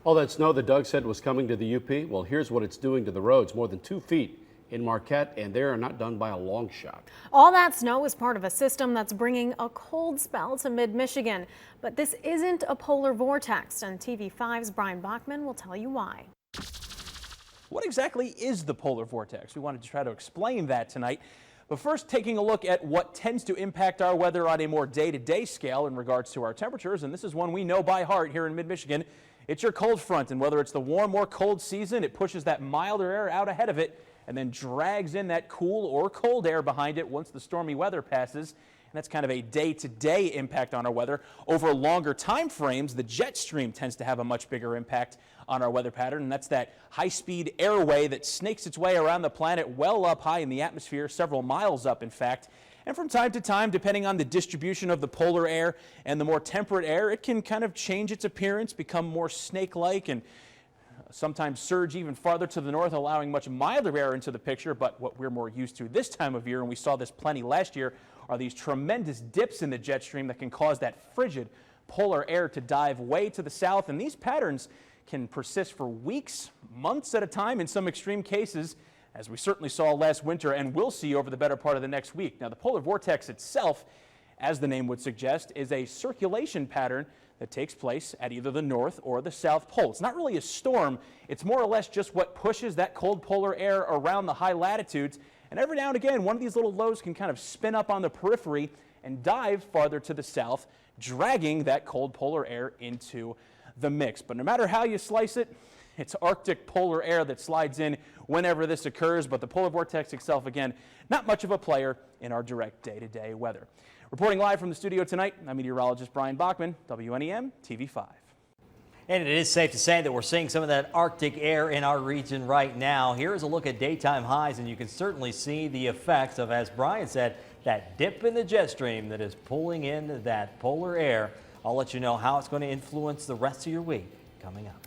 All that snow that Doug said was coming to the UP, well, here's what it's doing to the roads. More than 2 feet in Marquette, and they are not done by a long shot. All that snow is part of a system that's bringing a cold spell to mid-Michigan. But this isn't a polar vortex, and TV5's Bryan Bachman will tell you why. What exactly is the polar vortex? We wanted to try to explain that tonight. But first, taking a look at what tends to impact our weather on a more day-to-day scale in regards to our temperatures, and this is one we know by heart here in mid-Michigan. It's your cold front, and whether it's the warm or cold season, it pushes that milder air out ahead of it and then drags in that cool or cold air behind it once the stormy weather passes. And that's kind of a day-to-day impact on our weather. Over longer time frames, the jet stream tends to have a much bigger impact on our weather pattern, and that's that high-speed airway that snakes its way around the planet well up high in the atmosphere, several miles up, in fact. And from time to time, depending on the distribution of the polar air and the more temperate air, it can kind of change its appearance, become more snake-like, and sometimes surge even farther to the north, allowing much milder air into the picture. But what we're more used to this time of year, and we saw this plenty last year, are these tremendous dips in the jet stream that can cause that frigid polar air to dive way to the south. And these patterns can persist for weeks, months at a time in some extreme cases, as we certainly saw last winter and will see over the better part of the next week. Now, the polar vortex itself, as the name would suggest, is a circulation pattern that takes place at either the north or the south pole. It's not really a storm. It's more or less just what pushes that cold polar air around the high latitudes. And every now and again, one of these little lows can kind of spin up on the periphery and dive farther to the south, dragging that cold polar air into the mix. But no matter how you slice it, it's Arctic polar air that slides in whenever this occurs. But the polar vortex itself, again, not much of a player in our direct day-to-day weather. Reporting live from the studio tonight, I'm meteorologist Bryan Bachman, WNEM-TV 5. And it is safe to say that we're seeing some of that Arctic air in our region right now. Here is a look at daytime highs, and you can certainly see the effects of, as Brian said, that dip in the jet stream that is pulling in that polar air. I'll let you know how it's going to influence the rest of your week coming up.